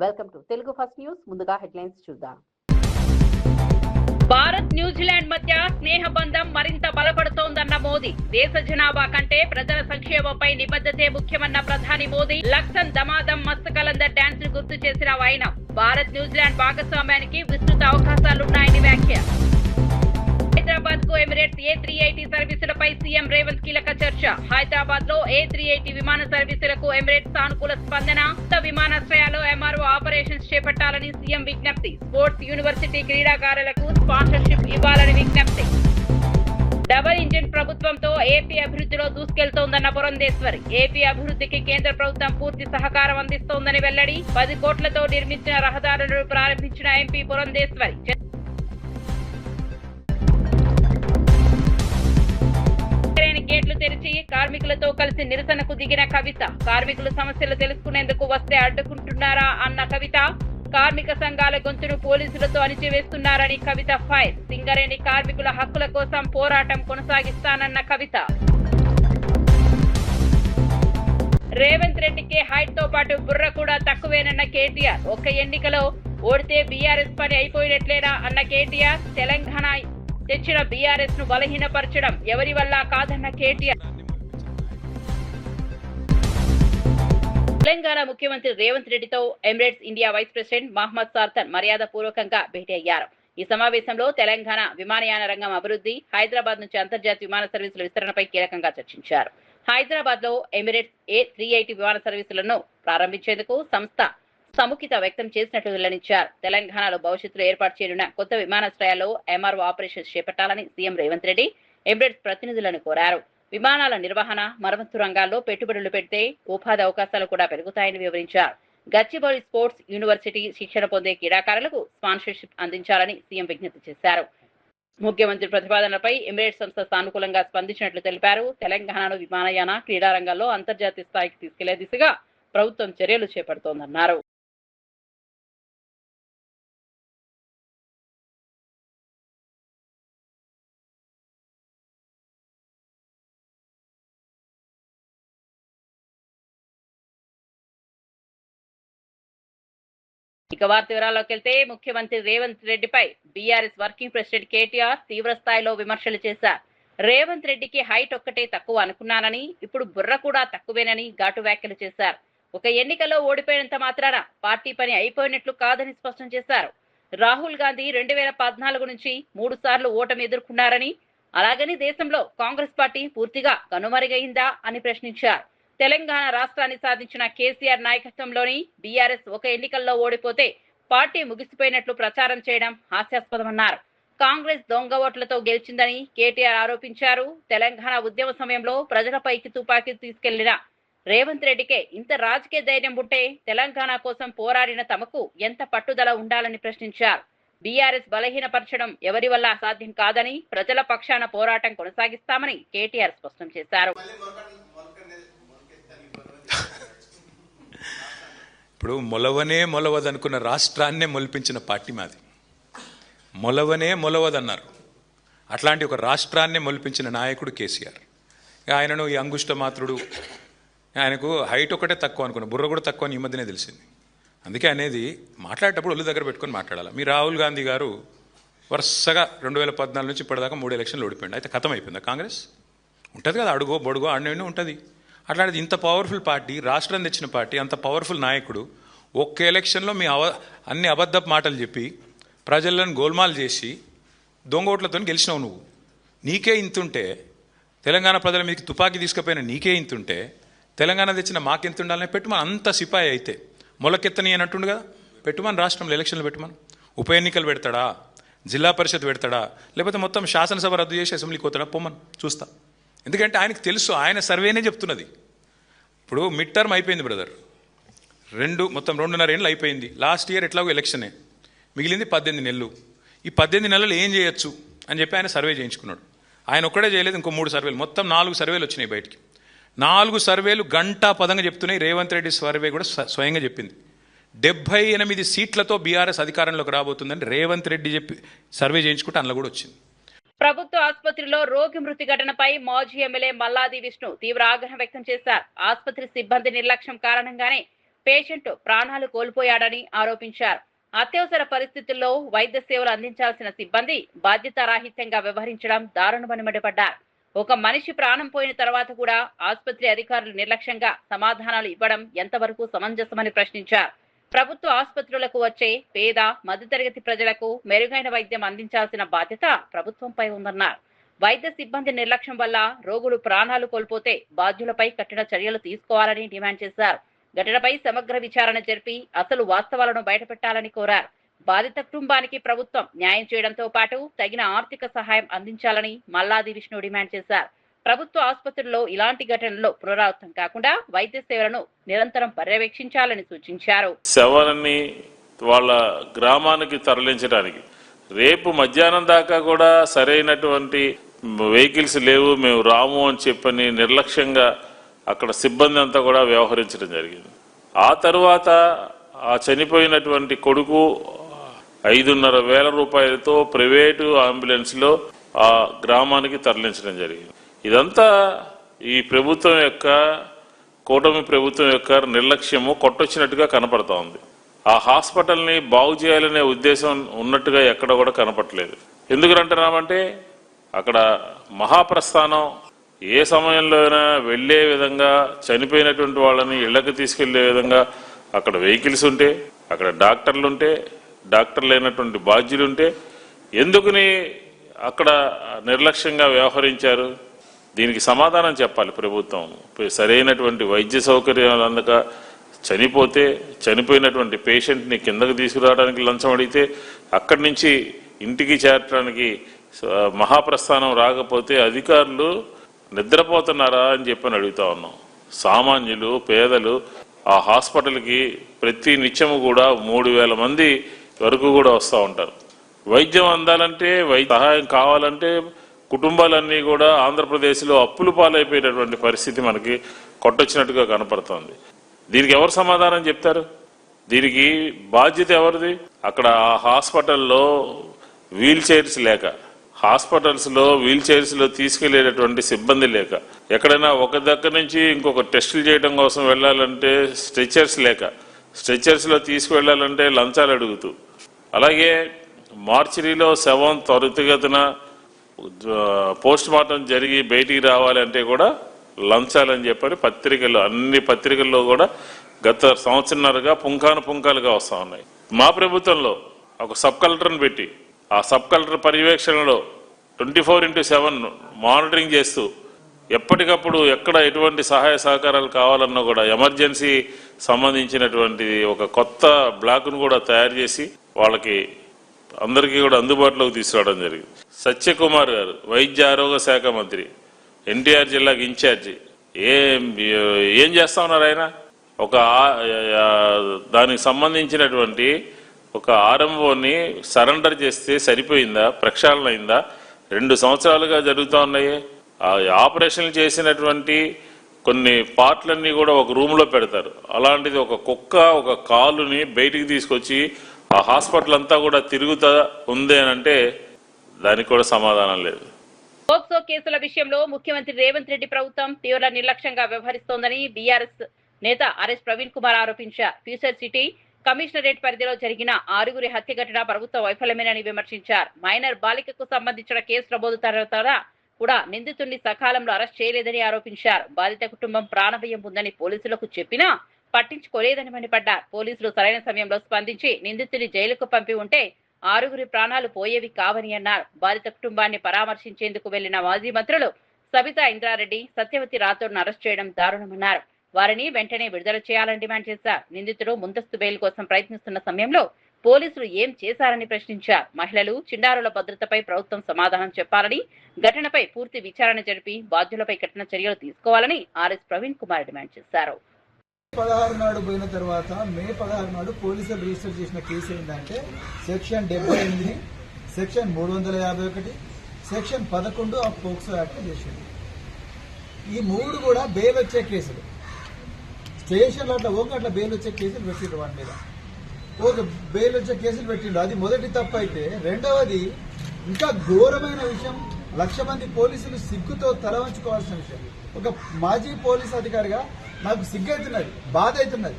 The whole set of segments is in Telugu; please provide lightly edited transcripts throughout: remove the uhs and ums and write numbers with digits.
Welcome to Telugu first news. ముందుగా హెడ్లైన్స్ చూద్దాం. భారత్ న్యూజిలాండ్ మధ్య స్నేహ బంధం మరింత బలపడుతోందన్న మోదీ. దేశ జనాభా కంటే ప్రజల సంక్షేమంపై నిబద్ధతే ముఖ్యమన్న ప్రధాని మోదీ. లక్సన్ దమాదం మస్త్ కలందర్ డాన్స్ ను గుర్తు చేసిన వైనం. భారత్ న్యూజిలాండ్ భాగస్వామ్యానికి విస్తృత అవకాశాలున్నాయని వ్యాఖ్య. హైదరాబాద్ కు ఎమిరేట్స్ A380 సర్వీసులపై సీఎం రేవంత్ కీలక చర్చ. హైదరాబాద్ లో A380 విమాన సర్వీసులకు ఎమిరేట్స్ సానుకూల స్పందన. విమానాశ్రయాల్లో MRO ఆపరేషన్స్ చేపట్టాలని సీఎం విజ్ఞప్తి. స్పోర్ట్స్ యూనివర్సిటీ క్రీడాకారులకు స్పాన్సర్షిప్ ఇవ్వాలని విజ్ఞప్తి. డబుల్ ఇంజిన్ ప్రభుత్వంతో ఏపీ అభివృద్ధిలో దూసుకెళ్తోందన్న పురంధేశ్వరి. ఏపీ అభివృద్ధికి కేంద్ర ప్రభుత్వం పూర్తి సహకారం అందిస్తోందని వెల్లడి. 10 కోట్లతో నిర్మించిన రహదారులను ప్రారంభించిన ఎంపీ పురంధేశ్వరి. గేట్లు తెరిచి కార్మికులతో కలిసి నిరసనకు దిగిన కవిత. కార్మికుల సమస్యలు తెలుసుకునేందుకు వస్తే అడ్డుకుంటున్నారా అన్న కవిత. కార్మిక సంఘాల గొంతును పోలీసులతో అణిచివేస్తున్నారని కవిత ఫైర్. సింగరేణి కార్మికుల హక్కుల కోసం పోరాటం కొనసాగిస్తానన్న కవిత. రేవంత్ రెడ్డికి హైట్ తో పాటు బుర్ర కూడా తక్కువేనన్న కేటీఆర్. ఒక్క ఎన్నికలో ఓడితే బీఆర్ఎస్ పని అయిపోయినట్లేనా అన్న కేటీఆర్. తెలంగాణ తెచ్చిన బీఆర్ఎస్ ను బలహీనపరచడం ఎవరి వల్ల కాదన్న కేటీఆర్. తెలంగాణ ముఖ్యమంత్రి రేవంత్ రెడ్డితో Emirates India vice president Mohammed సార్థన్ మర్యాద పూర్వకంగా భేటీ అయ్యారు. ఈ సమావేశంలో తెలంగాణ విమానయాన రంగం అభివృద్ధి, హైదరాబాద్ నుంచి అంతర్జాతీయ విమాన సర్వీసుల విస్తరణపై కీలకంగా చర్చించారు. హైదరాబాద్ లో ఎమిరేట్స్ A380 విమాన సర్వీసులను ప్రారంభించేందుకు సంస్థ సముఖత వ్యక్తం చేసినట్లు వెల్లడించారు. తెలంగాణలో భవిష్యత్తులో ఏర్పాటు చేయనున్న కొత్త విమానాశ్రయాల్లో MRO ఆపరేషన్స్ చేపట్టాలని సీఎం రేవంత్ రెడ్డి ఎమిరేట్స్ ప్రతినిధులను కోరారు. విమానాల నిర్వహణ, మరమ్మతు రంగాల్లో పెట్టుబడులు పెడితే ఉపాధి అవకాశాలు కూడా పెరుగుతాయని వివరించారు. గచ్చిబౌలి స్పోర్ట్స్ యూనివర్సిటీ శిక్షణ పొందే క్రీడాకారులకు స్పాన్సర్షిప్ అందించాలని సీఎం విజ్ఞప్తి చేశారు. ముఖ్యమంత్రి ప్రతిపాదనలపై ఎమిరేట్స్ సంస్థ సానుకూలంగా స్పందించినట్లు తెలిపారు. తెలంగాణను విమానయాన, క్రీడా రంగాల్లో అంతర్జాతీయ స్థాయికి తీసుకెళ్లే దిశగా ప్రభుత్వం చర్యలు చేపడుతోందన్నారు. ఇక వార్త వివరాల్లోకి వెళ్తే ముఖ్యమంత్రి రేవంత్ రెడ్డిపై బీఆర్ఎస్ వర్కింగ్ ప్రెసిడెంట్ కేటీఆర్ తీవ్ర స్థాయిలో విమర్శలు చేశారు. రేవంత్ రెడ్డికి హైట్ ఒక్కటే తక్కువ అనుకున్నానని, ఇప్పుడు బుర్ర కూడా తక్కువేనని ఘాటు వ్యాఖ్యలు చేశారు. ఒక ఎన్నికల్లో ఓడిపోయినంత మాత్రాన పార్టీ పని అయిపోయినట్లు కాదని స్పష్టం చేశారు. రాహుల్ గాంధీ 2014 నుంచి 3 సార్లు ఓటమి ఎదుర్కొన్నారని, అలాగని దేశంలో కాంగ్రెస్ పార్టీ పూర్తిగా కనుమరుగైందా అని ప్రశ్నించారు. తెలంగాణ రాష్ట్రాన్ని సాధించిన కేసీఆర్ నాయకత్వంలోని బీఆర్ఎస్ ఒక ఎన్నికల్లో ఓడిపోతే పార్టీ ముగిసిపోయినట్లు ప్రచారం చేయడం హాస్యాస్పదమన్నారు. కాంగ్రెస్ దొంగ ఓట్లతో గెలిచిందని కేటీఆర్ ఆరోపించారు. తెలంగాణ ఉద్యమ సమయంలో ప్రజలపైకి తుపాకీ తీసుకెళ్లిన రేవంత్ రెడ్డికే ఇంత రాజకీయ ధైర్యం ఉంటే తెలంగాణ కోసం పోరాడిన తమకు ఎంత పట్టుదల ఉండాలని ప్రశ్నించారు. బీఆర్ఎస్ బలహీనపరచడం ఎవరి వల్ల సాధ్యం కాదని, ప్రజల పక్షాన పోరాటం కొనసాగిస్తామని కేటీఆర్ స్పష్టం చేశారు. ఇప్పుడు మొలవదనుకున్న రాష్ట్రాన్నే మొలిపించిన పార్టీ మాది. మొలవదన్నారు. అట్లాంటి ఒక రాష్ట్రాన్నే మొలిపించిన నాయకుడు కేసీఆర్. ఆయనను ఈ అంగుష్ట మాత్రుడు, ఆయనకు హైట్ ఒకటే తక్కువ అనుకున్నా, బుర్ర కూడా తక్కువ అని ఈ మధ్యనే తెలిసింది. అందుకే అనేది మాట్లాడేటప్పుడు ఒళ్ళు దగ్గర పెట్టుకొని మాట్లాడాలి. మీ రాహుల్ గాంధీ గారు వరుసగా 2014 నుంచి ఇప్పటిదాకా 3 ఎలక్షన్లు ఓడిపోయింది. అయితే ఖతం అయిపోయిందా కాంగ్రెస్? ఉంటుంది కదా, అడుగో బొడుగో ఆడనే ఉంటుంది. అట్లాంటిది ఇంత పవర్ఫుల్ పార్టీ, రాష్ట్రం తెచ్చిన పార్టీ, అంత పవర్ఫుల్ నాయకుడు ఒక్క ఎలక్షన్లో మీ అన్ని అబద్ధపు మాటలు చెప్పి ప్రజలను గోల్మాల్ చేసి దొంగ ఓట్లతో గెలిచినావు నువ్వు. నీకే ఇంతుంటే, తెలంగాణ ప్రజల మీదకి తుపాకీ తీసుకుపోయిన నీకే ఇంతుంటే, తెలంగాణ తెచ్చిన మాకెంత ఉండాలని పెట్టుమని. అంత సిపాయి అయితే మొలకెత్తని అని అంటుండు కదా, పెట్టుమని. రాష్ట్రంలో ఎలక్షన్లు పెట్టుమని. ఉప ఎన్నికలు పెడతాడా, జిల్లా పరిషత్ పెడతాడా, లేకపోతే మొత్తం శాసనసభ రద్దు చేసి అసెంబ్లీకి పోతాడా, పొమ్మని చూస్తా. ఎందుకంటే ఆయనకు తెలుసు, ఆయన సర్వేనే చెప్తున్నది. ఇప్పుడు మిడ్ టర్మ్ అయిపోయింది బ్రదర్, మొత్తం 2.5 ఏళ్ళు అయిపోయింది. లాస్ట్ ఇయర్ ఎట్లాగో ఎలక్షనే, మిగిలింది 18 నెలలు. ఈ 18 నెలలు ఏం చేయొచ్చు అని చెప్పి ఆయన సర్వే చేయించుకున్నాడు. ఆయన ఒక్కడే చేయలేదు, ఇంకో 3 సర్వేలు, మొత్తం 4 సర్వేలు వచ్చినాయి బయటికి. 4 సర్వేలు గంటా పదంగా చెప్తున్నాయి. రేవంత్ రెడ్డి సర్వే కూడా స్వయంగా చెప్పింది 78 సీట్లతో బీఆర్ఎస్ అధికారంలోకి రాబోతుందని రేవంత్ రెడ్డి చెప్పి సర్వే చేయించుకుంటే అందులో కూడా వచ్చింది. ప్రభుత్వ ఆసుపత్రిలో రోగి మృతి ఘటనపై మాజీ ఎమ్మెల్యే మల్లాది విష్ణు తీవ్ర ఆగ్రహం వ్యక్తం చేశారు. ఆసుపత్రి సిబ్బంది నిర్లక్ష్యం కారణంగానే పేషెంట్ ప్రాణాలు కోల్పోయాడని ఆరోపించారు. అత్యవసర పరిస్థితుల్లో వైద్య సేవలు అందించాల్సిన సిబ్బంది బాధ్యతారాహిత్యంగా వ్యవహరించడం దారుణమని మండిపడ్డారు. ఒక మనిషి ప్రాణం పోయిన తర్వాత కూడా ఆసుపత్రి అధికారులు నిర్లక్ష్యంగా సమాధానాలు ఇవ్వడం ఎంతవరకు సమంజసమని ప్రశ్నించారు. ప్రభుత్వ ఆసుపత్రులకు వచ్చే పేద మధ్యతరగతి ప్రజలకు మెరుగైన వైద్యం అందించాల్సిన బాధ్యత ప్రభుత్వంపై ఉందన్నారు. వైద్య సిబ్బంది నిర్లక్ష్యం వల్ల రోగులు ప్రాణాలు కోల్పోతే బాధ్యులపై కఠిన చర్యలు తీసుకోవాలని డిమాండ్ చేశారు. ఘటనపై సమగ్ర విచారణ జరిపి అసలు వాస్తవాలను బయటపెట్టాలని కోరారు. బాధిత కుటుంబానికి ప్రభుత్వం న్యాయం చేయడంతో పాటు తగిన ఆర్థిక సహాయం అందించాలని మల్లాది విష్ణు డిమాండ్ చేశారు. ప్రభుత్వ ఆసుపత్రుల్లో ఇలాంటి ఘటనలు పునరావృతం కాకుండా వైద్య సేవలను నిరంతరం పర్యవేక్షించాలని సూచించారు. శవాలని వాళ్ళ గ్రామానికి తరలించడానికి రేపు మధ్యాహ్నం దాకా కూడా సరైనటువంటి వెహికల్స్ లేవు, మేము రాము అని చెప్పని నిర్లక్ష్యంగా అక్కడ సిబ్బంది అంతా కూడా వ్యవహరించడం జరిగింది. ఆ తరువాత ఆ చనిపోయినటువంటి కొడుకు 5,500 రూపాయలతో ప్రైవేటు అంబులెన్స్లో ఆ గ్రామానికి తరలించడం జరిగింది. ఇదంతా ఈ ప్రభుత్వం యొక్క కూటమి ప్రభుత్వం యొక్క నిర్లక్ష్యము కొట్టొచ్చినట్టుగా కనపడతా ఉంది. ఆ హాస్పిటల్ని బాగు చేయాలనే ఉద్దేశం ఉన్నట్టుగా ఎక్కడ కూడా కనపడలేదు. ఎందుకంటున్నామంటే అక్కడ మహాప్రస్థానం ఏ సమయంలో అయినా వెళ్లే విధంగా, చనిపోయినటువంటి వాళ్ళని ఇళ్లకు తీసుకెళ్లే విధంగా అక్కడ వెహికల్స్ ఉంటే, అక్కడ డాక్టర్లు ఉంటే, డాక్టర్ లేనటువంటి బాధ్యులుంటే ఎందుకుని అక్కడ నిర్లక్ష్యంగా వ్యవహరించారు? దీనికి సమాధానం చెప్పాలి ప్రభుత్వం. సరైనటువంటి వైద్య సౌకర్యాలు అందక చనిపోతే, చనిపోయినటువంటి పేషెంట్ని కిందకు తీసుకురావడానికి లంచం అడిగితే, అక్కడి నుంచి ఇంటికి చేరడానికి మహాప్రస్థానం రాకపోతే అధికారులు నిద్రపోతున్నారా అని చెప్పని అడుగుతా ఉన్నాం. సామాన్యులు, పేదలు ఆ హాస్పిటల్కి ప్రతి నిత్యము కూడా 3,000 మంది వరకు కూడా వస్తూ ఉంటారు. వైద్యం అందాలంటే, వైద్య సహాయం కావాలంటే కుటుంబాలన్నీ కూడా ఆంధ్రప్రదేశ్లో అప్పులు పాలైపోయేటటువంటి పరిస్థితి మనకి కొట్టొచ్చినట్టుగా కనపడుతోంది. దీనికి ఎవరు సమాధానం చెప్తారు? దీనికి బాధ్యత ఎవరిది? అక్కడ ఆ హాస్పిటల్లో వీల్ చైర్స్ లేక, హాస్పిటల్స్లో వీల్ చైర్స్లో తీసుకెళ్లేటటువంటి సిబ్బంది లేక, ఎక్కడైనా ఒక దగ్గర నుంచి ఇంకొక టెస్టులు చేయడం కోసం వెళ్ళాలంటే స్ట్రెచర్స్ లేక, స్ట్రెచర్స్లో తీసుకువెళ్ళాలంటే లంచాలు అడుగుతూ, అలాగే మార్చిరీలో శవం త్వరితగతిన పోస్ట్ మార్టం జరిగి బయటికి రావాలంటే కూడా లంచాలని చెప్పని పత్రికల్లో, అన్ని పత్రికల్లో కూడా గత సంవత్సరంన్నరగా పుంఖాలుగా వస్తూ ఉన్నాయి. మా ప్రభుత్వంలో ఒక సబ్ కలెక్టర్ని పెట్టి ఆ సబ్ కలెక్టర్ పర్యవేక్షణలో 24/7 మానిటరింగ్ చేస్తూ ఎప్పటికప్పుడు ఎక్కడ ఎటువంటి సహాయ సహకారాలు కావాలన్నా కూడా ఎమర్జెన్సీ సంబంధించినటువంటి ఒక కొత్త బ్లాక్ను కూడా తయారు చేసి వాళ్ళకి అందరికీ కూడా అందుబాటులోకి తీసుకురావడం జరిగింది. సత్యకుమార్ గారు వైద్య ఆరోగ్య శాఖ మంత్రి, ఎన్టీఆర్ జిల్లాకి ఇన్ఛార్జి, ఏం చేస్తా ఉన్నారు ఆయన? ఒక దానికి సంబంధించినటువంటి ఒక ఆర్ఎంఓని సరెండర్ చేస్తే సరిపోయిందా? ప్రక్షాళన అయిందా? 2 సంవత్సరాలుగా జరుగుతూ ఉన్నాయి. ఆ ఆపరేషన్లు చేసినటువంటి కొన్ని పార్ట్లన్నీ కూడా ఒక రూమ్లో పెడతారు. అలాంటిది ఒక కుక్క ఒక కాలుని బయటికి తీసుకొచ్చి ఆ హాస్పిటల్ అంతా కూడా తిరుగుతా ఉంది అని అంటే దానికి కూడా సమాధానం లేదు. పోక్సో కేసుల విషయంలో ముఖ్యమంత్రి రేవంత్ రెడ్డి ప్రభుత్వం తీవ్ర నిర్లక్ష్యంగా వ్యవహరిస్తోందని బీఆర్ఎస్ నేత ఆర్ఎస్ ప్రవీణ్ కుమార్ ఆరోపించారు. ఫ్యూచర్ సిటీ కమిషనరేట్ పరిధిలో జరిగిన 6గురి హత్య ఘటన ప్రభుత్వ వైఫల్యమేనని విమర్శించారు. మైనర్ బాలికకు సంబంధించిన కేసు నమోదు తర్వాత కూడా నిందితుడిని సకాలంలో అరెస్ట్ చేయలేదని ఆరోపించారు. బాధిత కుటుంబం ప్రాణభయం ఉందని పోలీసులకు చెప్పినా పట్టించుకోలేదని మండిపడ్డారు. పోలీసులు సరైన సమయంలో స్పందించి నిందితుడిని జైలుకు పంపి ఉంటే 6గురి ప్రాణాలు పోయేవి కావని అన్నారు. బాధిత కుటుంబాన్ని పరామర్శించేందుకు వెళ్లిన మాజీ మంత్రులు సబితా ఇంద్రారెడ్డి, సత్యవతి రాథోడ్ను అరెస్ట్ చేయడం దారుణమన్నారు. వారిని వెంటనే విడుదల చేయాలని డిమాండ్ చేశారు. నిందితుడు ముందస్తు బెయిల్ కోసం ప్రయత్నిస్తున్న సమయంలో పోలీసులు ఏం చేశారని ప్రశ్నించారు. మహిళలు, చిన్నారుల భద్రతపై ప్రభుత్వం సమాధానం చెప్పాలని, ఘటనపై పూర్తి విచారణ జరిపి బాధ్యులపై కఠిన చర్యలు తీసుకోవాలని ఆర్ఎస్ ప్రవీణ్ కుమార్ డిమాండ్ చేశారు. 16 నాడు పోయిన తర్వాత మే 16 నాడు పోలీసులు రిజిస్టర్ చేసిన కేసు ఏంటంటే section 78, section 351, section 11 of POCSO act చేసింది. ఈ 3 కూడా బెయిల్ వచ్చే కేసులు. స్టేషన్లో అట్లా అట్లా బెయిల్ వచ్చే కేసులు పెట్టిండ్రు. వాటి మీద బెయిల్ వచ్చే కేసులు పెట్టిండ్రు. అది మొదటి తప్పు అయితే, రెండవది ఇంకా ఘోరమైన విషయం, 1,00,000 మంది పోలీసులు సిగ్గుతో తల వంచుకోవాల్సిన విషయం. ఒక మాజీ పోలీస్ అధికారిగా నాకు సిగ్గు అవుతున్నది, బాధ అవుతున్నది.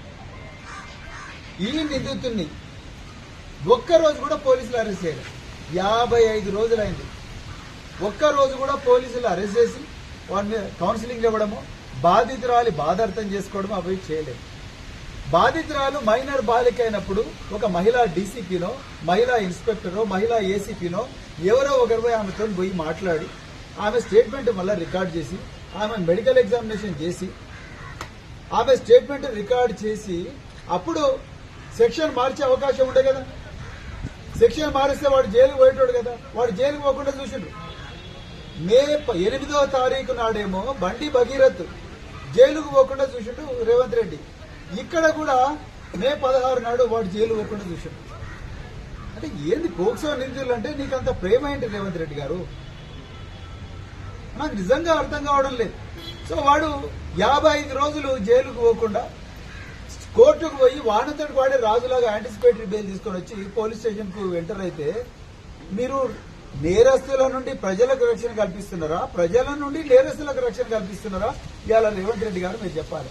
ఈ నిందితుడిని ఒక్కరోజు కూడా పోలీసులు అరెస్ట్ చేయలేదు. 55 రోజులైంది. ఒక్కరోజు కూడా పోలీసులు అరెస్ట్ చేసి వాడిని కౌన్సిలింగ్ ఇవ్వడము, బాధితురాలి బాధ అర్థం చేసుకోవడం అవి చేయలేదు. బాధితురాలు మైనర్ బాలిక అయినప్పుడు ఒక మహిళా డీసీపీనో, మహిళా ఇన్స్పెక్టరో, మహిళా ఏసీపీనో ఎవరో ఒకరిపై ఆమెతో పోయి మాట్లాడి ఆమె స్టేట్మెంట్ మళ్ళీ రికార్డ్ చేసి, ఆమె మెడికల్ ఎగ్జామినేషన్ చేసి, ఆమె స్టేట్మెంట్ రికార్డ్ చేసి అప్పుడు సెక్షన్ మార్చే అవకాశం ఉండే కదా. సెక్షన్ మారిస్తే వాడు జైలుకు పోయేటోడు కదా. వాడు జైలుకు పోకుండా చూసిండ్రు. మే 8వ తారీఖు నాడేమో బండి భగీరథ్ జైలుకు పోకుండా చూసిండు రేవంత్ రెడ్డి. ఇక్కడ కూడా మే 16 నాడు వాడు జైలు పోకుండా చూసిండు. అంటే ఏంది పోక్సో నిందితులు అంటే నీకంత ప్రేమ ఏంటి రేవంత్ రెడ్డి గారు? నాకు నిజంగా అర్థం కావడం లేదు. సో వాడు 55 రోజులు జైలుకు పోకుండా కోర్టుకు పోయి వానంతటి వాడే రాజులాగా యాంటిసిపేటరీ బెయిల్ తీసుకొని వచ్చి పోలీస్ స్టేషన్ కు ఎంటర్ అయితే మీరు నేరస్తుల నుండి ప్రజలకు రక్షణ కల్పిస్తున్నారా, ప్రజల నుండి నేరస్తులకు రక్షణ కల్పిస్తున్నారా? ఇవాళ రేవంత్ రెడ్డి గారు మీరు చెప్పాలి.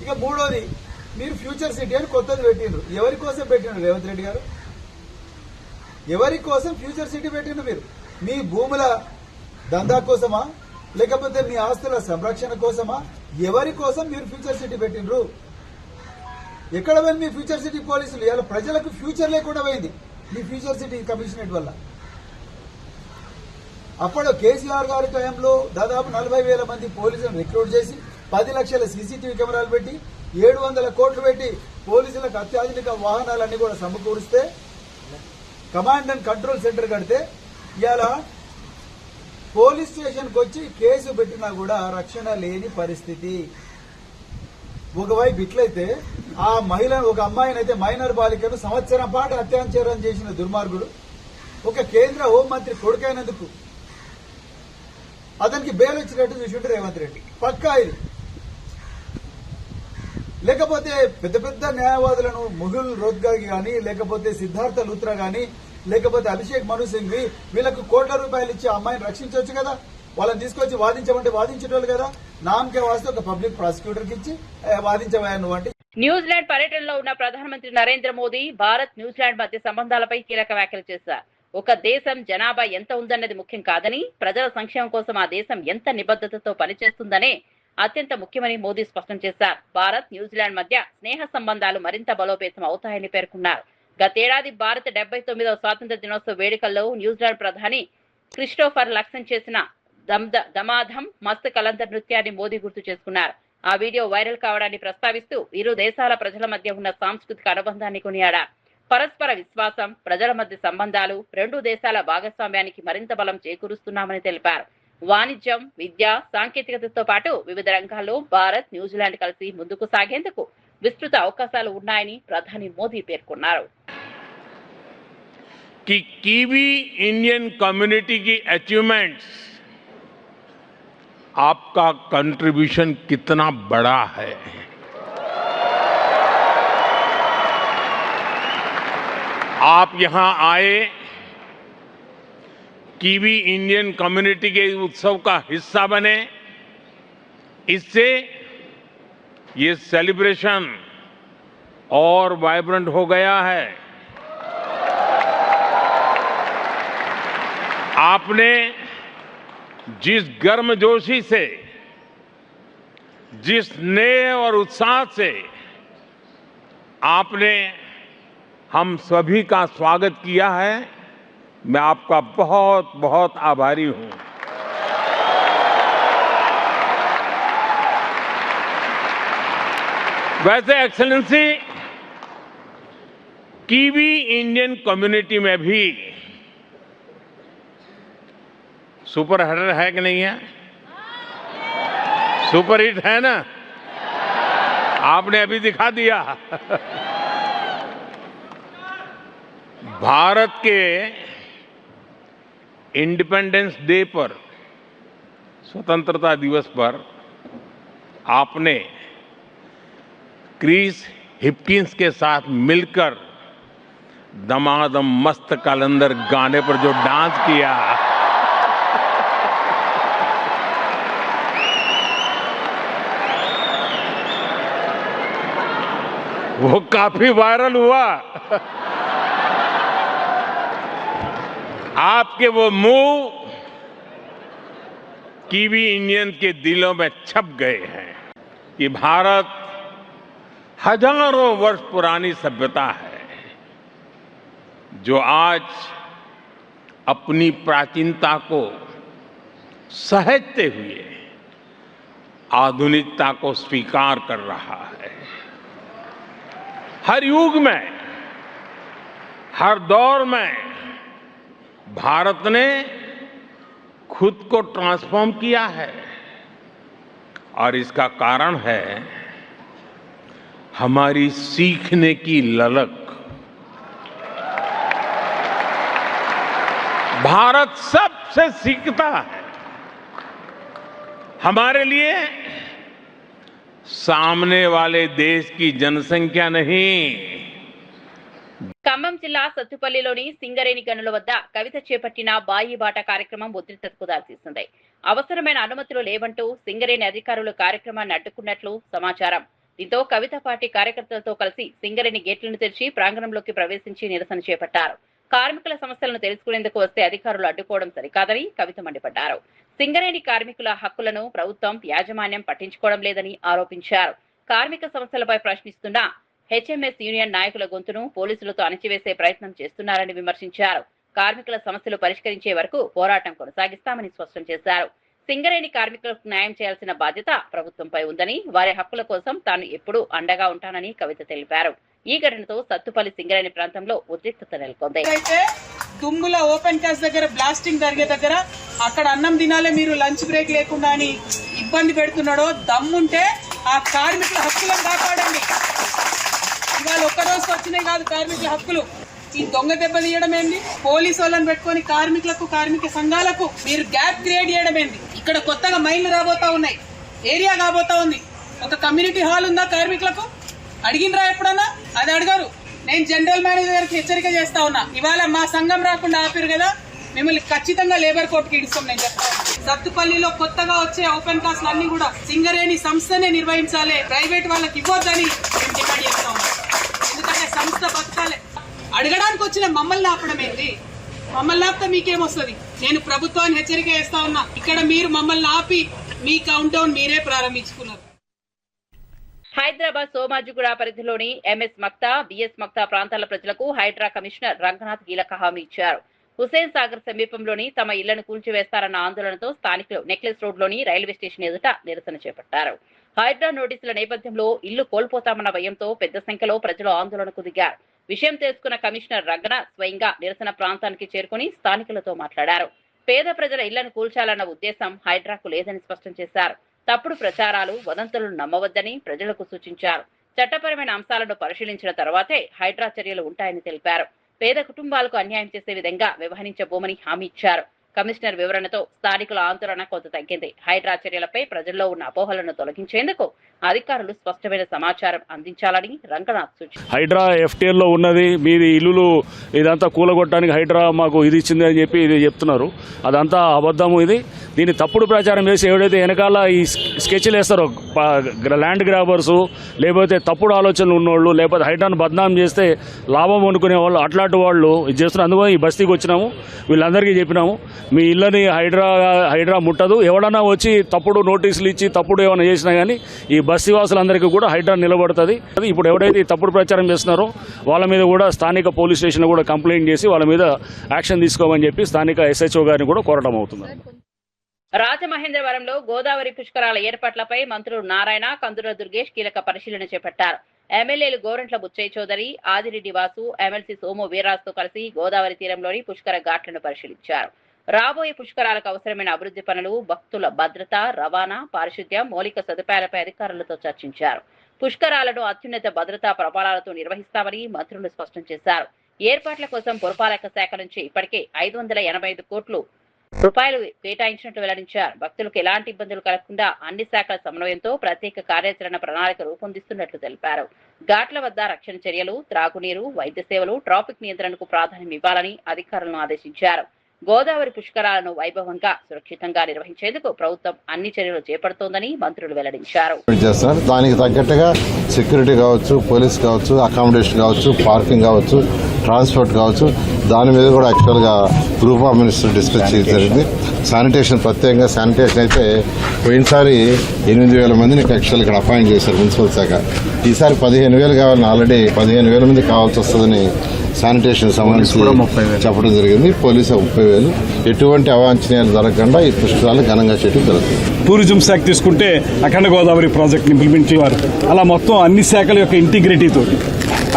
ఇక మూడోది, మీరు ఫ్యూచర్ సిటీ అని కొత్తది పెట్టిండ్రు. ఎవరి కోసం పెట్టిండ్రు రేవంత్ రెడ్డి గారు? ఎవరి కోసం ఫ్యూచర్ సిటీ పెట్టిండ్రు మీరు? మీ భూముల దందా కోసమా, లేకపోతే మీ ఆస్తుల సంరక్షణ కోసమా? ఎవరి కోసం మీరు ఫ్యూచర్ సిటీ పెట్టిండ్రు? ఎక్కడ పోయింది మీ ఫ్యూచర్ సిటీ పోలీసులు? ఇవాళ ప్రజలకు ఫ్యూచర్ లేకుండా పోయింది మీ ఫ్యూచర్ సిటీ కమిషనరేట్ వల్ల. అప్పుడు కేసీఆర్ గారి టైంలో దాదాపు 40,000 మంది పోలీసులను రిక్రూట్ చేసి 10 లక్షల సీసీటీవీ కెమెరాలు పెట్టి 700 కోట్లు పెట్టి పోలీసులకు అత్యాధునిక వాహనాలన్నీ కూడా సమకూరిస్తే, కమాండ్ అండ్ కంట్రోల్ సెంటర్ కడితే ఇవాళ పోలీస్ స్టేషన్కి వచ్చి కేసు పెట్టినా కూడా రక్షణ లేని పరిస్థితి. ఒకవైపు ఇట్లయితే ఆ మహిళ, ఒక అమ్మాయినైతే మైనర్ బాలికను సంవత్సరం పాటు అత్యాచారం చేసిన దుర్మార్గుడు ఒక కేంద్ర హోంమంత్రి కొడుకైనందుకు అతనికి బెయిల్ వచ్చినట్టు చూసిండు రేవంత్ రెడ్డి. పక్కా ఇది. లేకపోతే పెద్ద పెద్ద న్యాయవాదులను ముగుల్ రోత్గాకి కానీ, లేకపోతే సిద్ధార్థ లూత్రా కానీ, లేకపోతే అభిషేక్ మను సింఘ్వి వీళ్ళకు కోట్ల రూపాయలు ఇచ్చి అమ్మాయిని రక్షించవచ్చు కదా. వాళ్ళని తీసుకొచ్చి వాదించమంటే వాదించేటోళ్ళు కదా. నామకే వాస్తే ఒక పబ్లిక్ ప్రాసిక్యూటర్కి ఇచ్చి వాదించవా నువ్వు అంటే. న్యూజిలాండ్ పర్యటనలో ఉన్న ప్రధానమంత్రి నరేంద్ర మోదీ భారత్ న్యూజిలాండ్ మధ్య సంబంధాలపై కీలక వ్యాఖ్యలు చేశారు. ఒక దేశం జనాభా ఎంత ఉందన్నది ముఖ్యం కాదని, ప్రజల సంక్షేమం కోసం ఆ దేశం ఎంత నిబద్ధతతో పనిచేస్తుందనే అత్యంత ముఖ్యమని మోదీ స్పష్టం చేశారు. భారత్ న్యూజిలాండ్ మధ్య స్నేహ సంబంధాలు మరింత బలోపేతం అవుతాయని పేర్కొన్నారు. గతేడాది భారత 79వ స్వాతంత్ర దినోత్సవ వేడుకల్లో న్యూజిలాండ్ ప్రధాని క్రిస్టోఫర్ లక్సన్ చేసిన దమాధం మస్త్ కలందర్ నృత్యాన్ని మోదీ గుర్తు చేసుకున్నారు. ఆ వీడియో వైరల్ కావడాన్ని ప్రస్తావిస్తూ ఇరు దేశాల ప్రజల మధ్య ఉన్న సాంస్కృతిక అనుబంధాన్ని కొనియాడారు. పరస్పర విశ్వాసం, ప్రజల మధ్య సంబంధాలు రెండు దేశాల భాగస్వామ్యానికి మరింత బలం చేకూరుస్తున్నామని తెలిపారు. వాణిజ్యం, విద్య, సాంకేతికతతో పాటు వివిధ రంగాల్లో భారత్, న్యూజిలాండ్ కలిసి ముందుకు సాగేందుకు విస్తృత అవకాశాలు ఉన్నాయని ప్రధాని మోదీ పేర్కొన్నారు. कीवी इंडियन कम्युनिटी की अचीवमेंट्स आपका कंट्रीब्यूशन कितना बड़ा है, आप यहां आए, कीवी इंडियन कम्युनिटी के उत्सव का हिस्सा बने, इससे ये सेलिब्रेशन और वाइब्रेंट हो गया है। आपने जिस गर्मजोशी से, जिस स्नेह और उत्साह से आपने हम सभी का स्वागत किया है, मैं आपका बहुत बहुत आभारी हूं। वैसे एक्सेलेंसी, कीवी इंडियन कम्युनिटी में भी सुपर हिटर है कि नहीं है? सुपर हिट है ना? आपने अभी दिखा दिया। भारत के इंडिपेंडेंस डे पर, स्वतंत्रता दिवस पर आपने क्रिस हिपकिंस के साथ मिलकर दमादम मस्त कलंदर गाने पर जो डांस किया, वो काफी वायरल हुआ। आपके वो मुंह कीवी इंडियन के दिलों में छप गए हैं कि भारत हजारों वर्ष पुरानी सभ्यता है जो आज अपनी प्राचीनता को सहेजते हुए आधुनिकता को स्वीकार कर रहा है। हर युग में, हर दौर में भारत ने खुद को ट्रांसफॉर्म किया है और इसका कारण है हमारी सीखने की ललक। भारत सबसे सीखता है। हमारे लिए सामने वाले देश की जनसंख्या नहीं। ఖమ్మం జిల్లా సత్తుపల్లిలోని సింగరేణి గనుల వద్ద కవిత చేపట్టిన బాయి బాట కార్యక్రమం ఉద్రిక్తతకు దారితీసింది. అవసరమైన అనుమతులు లేవంటూ సింగరేణి అధికారులు కార్యక్రమాన్ని అడ్డుకున్నట్లు సమాచారం. దీంతో కవిత పార్టీ కార్యకర్తలతో కలిసి సింగరేణి గేట్లను తెరిచి ప్రాంగణంలోకి ప్రవేశించి నిరసన చేపట్టారు. కార్మికుల సమస్యలను తెలుసుకునేందుకు వస్తే అధికారులు అడ్డుకోవడం సరికాదని కవిత మండిపడ్డారు. సింగరేణి కార్మికుల హక్కులను ప్రభుత్వం యాజమాన్యం పట్టించుకోవడం లేదని ఆరోపించారు. కార్మిక సమస్యలపై ప్రశ్నిస్తున్న హెచ్ఎంఎస్ యూనియన్ నాయకుల గొంతును పోలీసులతో అణచివేసే ప్రయత్నం చేస్తున్నారని విమర్శించారు. కార్మికుల సమస్యలు పరిష్కరించే వరకు పోరాటం కొనసాగిస్తామని స్పష్టం చేశారు. సింగరేణి కార్మికులకు న్యాయం చేయాల్సిన బాధ్యత ప్రభుత్వంపై ఉందని, వారి హక్కుల కోసం తాను ఎప్పుడూ అండగా ఉంటానని కవిత తెలిపారు. ఈ ఘటనతో సత్తుపల్లి సింగరేణి ప్రాంతంలో ఉద్రిక్తత నెలకొంది. దుమ్ముల ఓపెన్ కాస్ట్ దగ్గర బ్లాస్టింగ్ జరిగే దగ్గర అక్కడ అన్నం తినాలే మీరు లంచ్ బ్రేక్ లేకుండా అని ఇబ్బంది పెడుతున్నాడో దమ్ముంటే ఆ కార్మికుల హక్కులను కాపాడండి. ఇవాళ ఒక్కరోజు వచ్చినాయి కాదు కార్మికుల హక్కులు. ఈ దొంగ దెబ్బ తీయడం ఏంది? పోలీసు వాళ్ళని పెట్టుకుని కార్మికులకు, కార్మిక సంఘాలకు మీరు గ్యాప్ క్రియేట్ చేయడం ఏంది? ఇక్కడ కొత్తగా మైన్లు రాబోతా ఉన్నాయి, ఏరియా కాబోతా ఉంది. ఒక కమ్యూనిటీ హాల్ ఉందా కార్మికులకు? అడిగినరా ఎప్పుడన్నా? అది అడగారు. నేను జనరల్ మేనేజర్ గారికి హెచ్చరిక చేస్తా ఉన్నా, ఇవాళ మా సంఘం రాకుండా ఆపారు కదా, మిమ్మల్ని ఖచ్చితంగా లేబర్ కోర్టుకి ఇడుస్తాం. నేను చెప్తాను, సత్తుపల్లిలో కొత్తగా వచ్చే ఓపెన్ కాస్ట్ అన్ని కూడా సింగరేణి సంస్థనే నిర్వహించాలి, ప్రైవేట్ వాళ్ళకి ఇవ్వద్దని మేము డిమాండ్ చేస్తా ఉన్నాం. ఎందుకంటే సంస్థ బతకాలి. అడగడానికి వచ్చిన మమ్మల్ని ఆపడం ఏంటి? మమ్మల్ని ఆపితే మీకేమొస్తుంది? నేను ప్రభుత్వాన్ని హెచ్చరిక చేస్తా ఉన్నా, ఇక్కడ మీరు మమ్మల్ని ఆపి మీ కౌంట్ డౌన్ మీరే ప్రారంభించుకున్నారు. హైదరాబాద్ సోమాజిగూడ పరిధిలోని ఎంఎస్ మక్తా, బిఎస్ మక్తా ప్రాంతాల ప్రజలకు హైడ్రా కమిషనర్ రంగనాథ్ కీలక హామీ ఇచ్చారు. హుసేన్ సాగర్ సమీపంలోని తమ ఇళ్లను కూల్చివేస్తారన్న ఆందోళనతో స్థానికులు నెక్లెస్ రోడ్లోని రైల్వే స్టేషన్ ఎదుట నిరసన చేపట్టారు. హైడ్రా నోటీసుల నేపథ్యంలో ఇల్లు కోల్పోతామన్న భయంతో పెద్ద సంఖ్యలో ప్రజలు ఆందోళనకు దిగారు. విషయం తెలుసుకున్న కమిషనర్ రంగనాథ్ స్వయంగా నిరసన ప్రాంతానికి చేరుకుని స్థానికులతో మాట్లాడారు. పేద ప్రజల ఇళ్లను కూల్చాలన్న ఉద్దేశం హైడ్రాకు లేదని స్పష్టం చేశారు. తప్పుడు ప్రచారాలు, వదంతులను నమ్మవద్దని ప్రజలకు సూచించారు. చట్టపరమైన అంశాలను పరిశీలించిన తర్వాతే హైడ్రా చర్యలు ఉంటాయని తెలిపారు. పేద కుటుంబాలకు అన్యాయం చేసే విధంగా వ్యవహరించబోమని హామీ ఇచ్చారు. కమిషనర్ వివరణతో స్థానికుల ఆందోళన కొంత తగ్గింది. హైడ్రా చర్యలపై ప్రజల్లో ఉన్న అపోహలను తొలగించేందుకు అధికారులు స్పష్టమైన సమాచారం అందించాలని రంగనాథ్ సూచించారు. హైడ్రా ఎఫ్టీఎల్ లో ఉన్నది, మీది ఇల్లులు ఇదంతా కూలగొట్టడానికి హైడ్రా మాకు ఇది ఇచ్చింది అని చెప్పి ఇది చెప్తున్నారు. అదంతా అబద్ధము. ఇది దీన్ని తప్పుడు ప్రచారం చేసి ఎవడైతే వెనకాల ఈ స్కెచ్లు వేస్తారో ల్యాండ్ గ్రాబర్స్, లేకపోతే తప్పుడు ఆలోచనలు ఉన్నోళ్ళు, లేకపోతే హైడ్రాను బద్నాం చేస్తే లాభం అనుకునే వాళ్ళు, అట్లాంటి వాళ్ళు ఇది చేస్తున్నారు. అందుకని ఈ బస్తీకి వచ్చినాము, వీళ్ళందరికీ చెప్పినాము, మీ ఇళ్ళని హైడ్రా ముట్టదు. ఎవడన్నా వచ్చి తప్పుడు నోటీసులు ఇచ్చి తప్పుడు ఏమైనా చేసినా కానీ ఈ బస్తీవాసులందరికీ కూడా హైడ్రా నిలబడుతుంది. ఇప్పుడు ఎవరైతే తప్పుడు ప్రచారం చేస్తున్నారో వాళ్ళ మీద కూడా స్థానిక పోలీస్ స్టేషన్ కూడా కంప్లైంట్ చేసి వాళ్ళ మీద యాక్షన్ తీసుకోమని చెప్పి స్థానిక ఎస్హెచ్ఓ గారిని కూడా కోరడం అవుతుంది. రాజమహేంద్రవరంలో గోదావరి పుష్కరాల ఏర్పాట్లపై మంత్రులు నారాయణ, కందుల దుర్గేష్ కీలక పరిశీలన చేపట్టారు. ఎమ్మెల్యేలు గోరంట్ల బుచ్చయ్య చౌదరి, ఆదిరెడ్డి వాసు, ఎమ్మెల్సీ సోము వీర్రాజుతో కలిసి గోదావరి తీరంలోని పుష్కర ఘాట్లను పరిశీలించారు. రాబోయే పుష్కరాలకు అవసరమైన అభివృద్ధి పనులు, భక్తుల భద్రత, రవాణా, పారిశుద్ధ్యం, మౌలిక సదుపాయాలపై అధికారులతో చర్చించారు. పుష్కరాలను అత్యున్నత భద్రతా ప్రమాణాలతో నిర్వహిస్తామని మంత్రులు స్పష్టం చేశారు. ఏర్పాట్ల కోసం పురపాలక శాఖ నుంచి ఇప్పటికే 585 కోట్ల రూపాయలు కేటాయించినట్లు వెల్లడించారు. భక్తులకు ఎలాంటి ఇబ్బందులు కలగకుండా అన్ని శాఖల సమన్వయంతో ప్రత్యేక కార్యాచరణ ప్రణాళిక రూపొందిస్తున్నట్లు తెలిపారు. ఘాట్ల వద్ద రక్షణ చర్యలు, త్రాగునీరు, వైద్య సేవలు, ట్రాఫిక్ నియంత్రణకు ప్రాధాన్యం ఇవ్వాలని అధికారులను ఆదేశించారు. గోదావరి పుష్కరాలను వైభవంగా సురక్షితంగా నిర్వహించేందుకు ప్రభుత్వం అన్ని చర్యలు చేపడుతోందని మంత్రులు వెల్లడించారు. దానికి తగ్గట్టుగా సెక్యూరిటీ కావచ్చు, పోలీస్ కావచ్చు, అకామిడేషన్ కావచ్చు, పార్కింగ్ కావచ్చు, ట్రాన్స్పోర్ట్ కావచ్చు, దాని మీద కూడా యాక్చువల్గా గ్రూప్ ఆఫ్ మినిస్టర్ డిస్కస్ చేయడం జరిగింది. శానిటేషన్, ప్రత్యేకంగా శానిటేషన్ అయితే పోయినసారి 8,000 మందిని యాక్చువల్ ఇక్కడ అపాయింట్ చేశారు మున్సిపల్ శాఖ. ఈసారి 15,000 కావాలని, ఆల్రెడీ 15,000 మంది కావాల్సి వస్తుందని శానిటేషన్ సంబంధించి చెప్పడం జరిగింది. పోలీసు 30,000. ఎటువంటి అవాంఛనీయాలు జరగకుండా ఈ పుష్కరాలు ఘనంగా చేయడం జరుగుతుంది. టూరిజం శాఖ తీసుకుంటే అఖండ గోదావరి ప్రాజెక్ట్ ఇంప్లిమెంట్ చేయారు. అలా మొత్తం అన్ని శాఖల యొక్క ఇంటిగ్రిటీ తోటి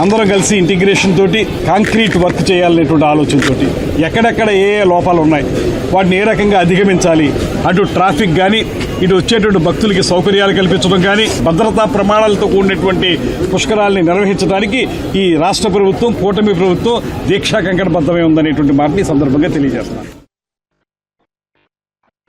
అందరం కలిసి ఇంటిగ్రేషన్ తోటి కాంక్రీట్ వర్క్ చేయాలనేటువంటి ఆలోచనతోటి ఎక్కడెక్కడ ఏ లోపాలు ఉన్నాయి వాటిని ఏ రకంగా అధిగమించాలి, అటు ట్రాఫిక్ కానీ ఇటు వచ్చేటువంటి భక్తులకి సౌకర్యాలు కల్పించడం కానీ భద్రతా ప్రమాణాలతో కూడినటువంటి పుష్కరాలని నిర్వహించడానికి ఈ రాష్ట్ర ప్రభుత్వం, కూటమి ప్రభుత్వం దీక్షా కంకణబద్ధమై ఉందనేటువంటి మాటని సందర్భంగా తెలియజేస్తున్నాను.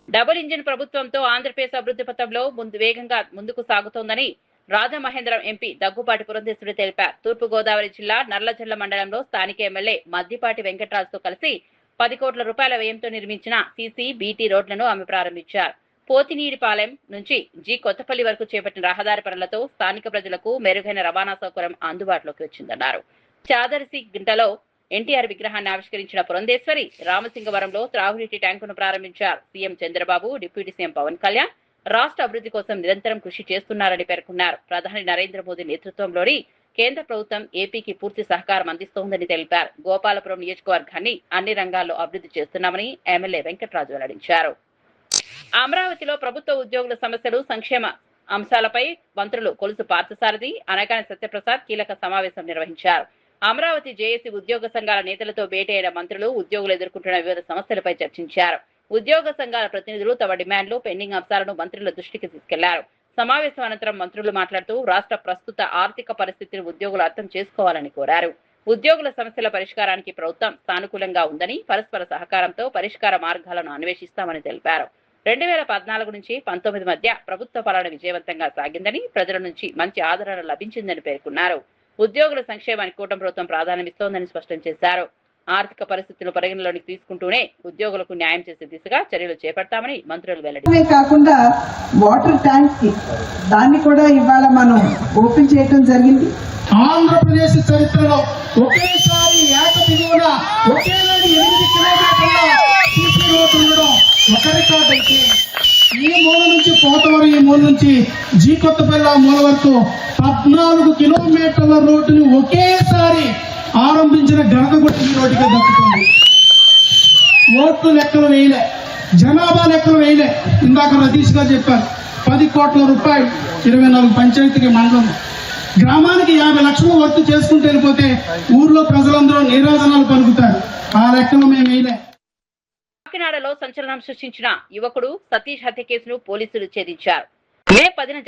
డబుల్ ఇంజిన్ ప్రభుత్వంతో ఆంధ్రప్రదేశ్ అభివృద్ధి పథంలో వేగంగా ముందుకు సాగుతోందని రాజమహేంద్రం ఎంపీ దగ్గుపాటి పురంధేశ్వరి తెలిపారు. తూర్పుగోదావరి జిల్లా నర్లజర్ల మండలంలో స్థానిక ఎమ్మెల్యే మద్దిపాటి వెంకటరాజుతో కలిసి 10 కోట్ల రూపాయల వ్యయంతో నిర్మించిన సీసీ బీటీ రోడ్లను ఆమె ప్రారంభించారు. పోతినీడిపాలెం నుంచి జి కొత్తపల్లి వరకు చేపట్టిన రహదారి పనులతో స్థానిక ప్రజలకు మెరుగైన రవాణా సౌకర్యం అందుబాటులోకి వచ్చిందన్నారు. చాదర్సి గింటలో ఎన్టీఆర్ విగ్రహాన్ని ఆవిష్కరించిన పురంధేశ్వరి రామసింగవరంలో త్రాగునీటి ట్యాంకును ప్రారంభించారు. CM Chandrababu, deputy CM Pawan Kalyan రాష్ట్ర అభివృద్ధి కోసం నిరంతరం కృషి చేస్తున్నారని పేర్కొన్నారు. ప్రధాని నరేంద్ర మోదీ నేతృత్వంలోని కేంద్ర ప్రభుత్వం ఏపీకి పూర్తి సహకారం అందిస్తోందని తెలిపారు. గోపాలపురం నియోజకవర్గాన్ని అన్ని రంగాల్లో అభివృద్ధి చేస్తున్నామని ఎమ్మెల్యే వెంకటరాజు వెల్లడించారు. అమరావతిలో ప్రభుత్వ ఉద్యోగుల సమస్యలు, సంక్షేమ అంశాలపై మంత్రులు కొలుసు పార్థసారథి, అనగాని సత్యప్రసాద్ కీలక సమావేశం నిర్వహించారు. అమరావతి జేఏసీ ఉద్యోగ సంఘాల నేతలతో భేటీ అయిన మంత్రులు ఉద్యోగులు ఎదుర్కొంటున్న వివిధ సమస్యలపై చర్చించారు. ఉద్యోగ సంఘాల ప్రతినిధులు తమ డిమాండ్లు, పెండింగ్ అంశాలను మంత్రుల దృష్టికి తీసుకెళ్లారు. సమావేశం అనంతరం మంత్రులు మాట్లాడుతూ రాష్ట్ర ప్రస్తుత ఆర్థిక పరిస్థితిని ఉద్యోగులు అర్థం చేసుకోవాలని కోరారు. ఉద్యోగుల సమస్యల పరిష్కారానికి ప్రభుత్వం సానుకూలంగా ఉందని, పరస్పర సహకారంతో పరిష్కార మార్గాలను అన్వేషిస్తామని తెలిపారు. 2014 నుంచి 19 మధ్య ప్రభుత్వ పాలన విజయవంతంగా సాగిందని, ప్రజల నుంచి మంచి ఆదరణ లభించిందని పేర్కొన్నారు. ఉద్యోగుల సంక్షేమానికి కూటమి ప్రభుత్వం ప్రాధాన్యమిస్తోందని స్పష్టం చేశారు. ఆర్థిక పరిస్థితులను పరిగణలోకి తీసుకుంటూనే ఉద్యోగులకు న్యాయం చేసే దిశగా చర్యలు చేపడతామని మంత్రులు వెల్లడించారు. కాకుండా వాటర్ ట్యాంక్ దాన్ని కూడా ఇవాళ మనం ఓపెన్ చేయడం జరిగింది. ఆంధ్రప్రదేశ్ చరిత్రలో ఒకేసారి ఏకదిగువన ఒకేసారి 8 కిలోమీటర్ల సీసీ రోడ్డు ఉండడం ఒక రికార్డు అయితే, ఈ మూల నుంచి పోతవరం, ఈ మూల నుంచి జీ కొత్తపల్లి మూల వరకు 14 కిలోమీటర్ల రోడ్డుని ఒకేసారి ఆరంభించిన ఘనత కూడా ఈ రోడ్డుకే దక్కుతుంది. ఓట్లు లెక్కలు వేయలే, జనాభా లెక్కలు వేయలే. ఇందాక రతీష్ గారు చెప్పారు 10 కోట్ల రూపాయలు 24 పంచాయతీకి మండలం, గ్రామానికి 50 లక్షలు వర్క్ చేసుకుంటూ వెళ్ళిపోతే ఊర్లో ప్రజలందరూ నీరాజనాలు పలుకుతారు. ఆ లెక్కలు మేము వేయలే. కాకినాడలో సంచలనం సృష్టించిన యువకుడు సతీష్ హత్య కేసును పోలీసులు ఛేదించారు. మే 10న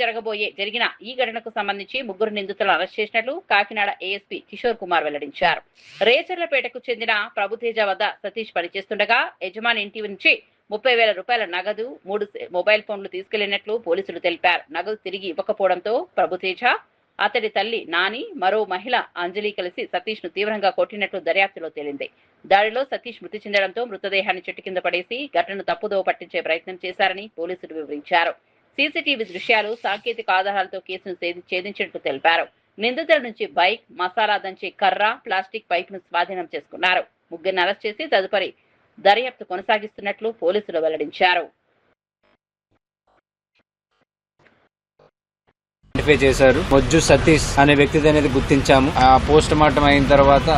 జరిగిన ఈ ఘటనకు సంబంధించి 3 నిందితులను అరెస్ట్ చేసినట్లు కాకినాడ ఏఎస్పీ కిషోర్ కుమార్ వెల్లడించారు. రేచర్లపేటకు చెందిన ప్రభుతేజ వద్ద సతీష్ పనిచేస్తుండగా యజమాని ఇంటి నుంచి 30,000 రూపాయల నగదు, 3 మొబైల్ ఫోన్లు తీసుకెళ్లినట్లు పోలీసులు తెలిపారు. నగదు తిరిగి ఇవ్వకపోవడంతో ప్రభుతేజ, అతడి తల్లి నాని, మరో మహిళ అంజలి కలిసి సతీష్ ను తీవ్రంగా కొట్టినట్లు దర్యాప్తులో తేలింది. దాడిలో సతీష్ మృతి చెందడంతో మృతదేహాన్ని చెట్టు కింద పడేసి ఘటనను తప్పుదోవ పట్టించే ప్రయత్నం చేశారని పోలీసులు వివరించారు. సీసీటీవీ దృశ్యాలు, సాంకేతిక ఆధారాలతో కేసును ఛేదించినట్లు తెలిపారు. నిందితుల నుంచి బైక్, మసాలా దంచే కర్ర, ప్లాస్టిక్ పైప్ ను స్వాధీనం చేసుకున్నారు. 3 అరెస్ట్ చేసి తదుపరి దర్యాప్తు కొనసాగిస్తున్నట్లు పోలీసులు వెల్లడించారు. చేశారు. మొజ్జు సతీష్ అనే వ్యక్తి అనేది గుర్తించాము. ఆ పోస్ట్ మార్టం అయిన తర్వాత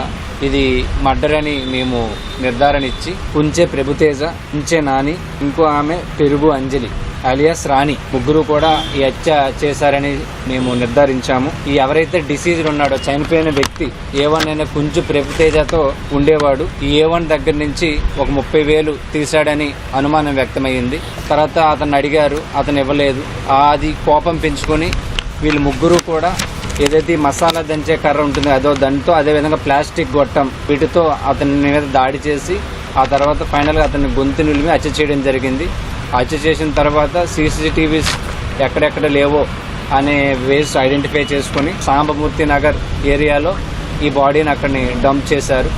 ఇది మర్డర్ అని మేము నిర్ధారణ ఇచ్చి కుంచే ప్రభుతేజ, కుంచే నాని, ఇంకో ఆమె పెరుగు అంజలి అలియాస్ రాణి, 3 కూడా ఈ హత్య చేశారని మేము నిర్ధారించాము. ఈ ఎవరైతే డిసీజ్డ్ ఉన్నాడో, చనిపోయిన వ్యక్తి A1 అనే కుంచు ప్రభుతేజతో ఉండేవాడు. ఈ A1 దగ్గర నుంచి ఒక 30,000 తీశాడని అనుమానం వ్యక్తమైంది. తర్వాత అతను అడిగారు, అతను ఇవ్వలేదు. అది కోపం పెంచుకొని వీళ్ళు 3 కూడా ఏదైతే మసాలా దంచే కర్ర ఉంటుందో అదో దాంతో, అదేవిధంగా ప్లాస్టిక్ గొట్టం, వీటితో అతని మీద దాడి చేసి ఆ తర్వాత ఫైనల్గా అతన్ని గొంతు నిలిమి హత్య చేయడం జరిగింది. హత్య చేసిన తర్వాత సీసీటీవీస్ ఎక్కడెక్కడ లేవో అనే వేస్ ఐడెంటిఫై చేసుకుని సాంబమూర్తి నగర్ ఏరియాలో ఈ బాడీని అక్కడిని డంప్ చేశారు.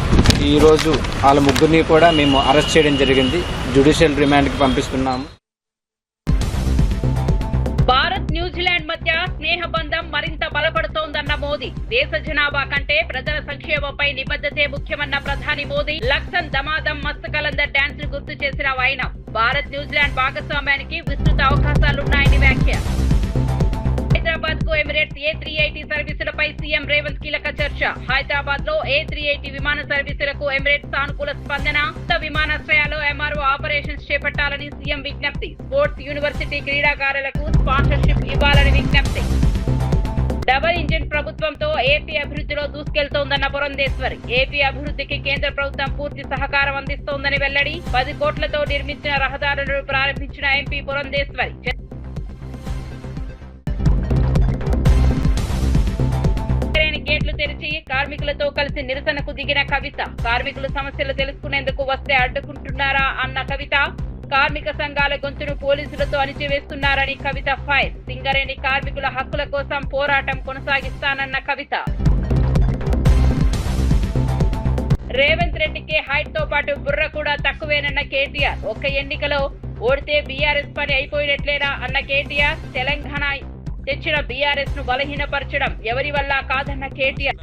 ఈరోజు వాళ్ళ ముగ్గురిని కూడా మేము అరెస్ట్ చేయడం జరిగింది. జ్యుడిషియల్ రిమాండ్కి పంపిస్తున్నాము. భారత్ న్యూజిలాండ్ మధ్య స్నేహబంధం మరింత బలపడుతోందన్న మోదీ. దేశ జనాభా కంటే ప్రజల సంక్షేమంపై నిబద్ధతే ముఖ్యమన్న ప్రధాని మోదీ లక్సన్ దమాదం మస్త్ కలందర్ డాన్స్ ను గుర్తు చేసిన ఆయన భారత్ న్యూజిలాండ్ భాగస్వామ్యానికి విస్తృత అవకాశాలున్నాయని వ్యాఖ్య. హైదరాబాద్ కు ఎమిరేట్స్ A380 సర్వీసులపై సీఎం రేవంత్ కీలక చర్చ. హైదరాబాద్ లో A380 విమాన సర్వీసులకు ఎమిరేట్స్ సానుకూల స్పందన. విమానాశ్రయాల్లో MRO ఆపరేషన్స్ చేపట్టాలని సీఎం విజ్ఞప్తి. స్పోర్ట్స్ యూనివర్సిటీ క్రీడాకారులకు స్పాన్సర్షిప్ ఇవ్వాలని విజ్ఞప్తి. డబుల్ ఇంజిన్ ప్రభుత్వంతో ఏపీ అభివృద్ధిలో దూసుకెళ్తోందన్న పురంధేశ్వరి. ఏపీ అభివృద్ధికి కేంద్ర ప్రభుత్వం పూర్తి సహకారం అందిస్తోందని వెల్లడి. 10 కోట్లతో నిర్మించిన రహదారులను ప్రారంభించిన ఎంపీ పురంధేశ్వరి. గేట్లు తెరిచి కార్మికులతో కలిసి నిరసనకు దిగిన కవిత. కార్మికుల సమస్యలు తెలుసుకునేందుకు వస్తే అడ్డుకుంటున్నారా అన్న కవిత. కార్మిక సంఘాల గొంతును పోలీసులతో అణిచివేస్తున్నారని కవిత ఫైర్. సింగరేణి కార్మికుల హక్కుల కోసం పోరాటం కొనసాగిస్తానన్న కవిత. రేవంత్ రెడ్డికి హైట్ తో పాటు బుర్ర కూడా తక్కువేనన్న కేటీఆర్. ఒక్క ఎన్నికలో ఓడితే బీఆర్ఎస్ పని అయిపోయినట్లేనా అన్న కేటీఆర్. తెలంగాణ తెచ్చిన బీఆర్ఎస్ ను బలహీనపరచడం ఎవరి వల్ల కాదన్న కేటీఆర్.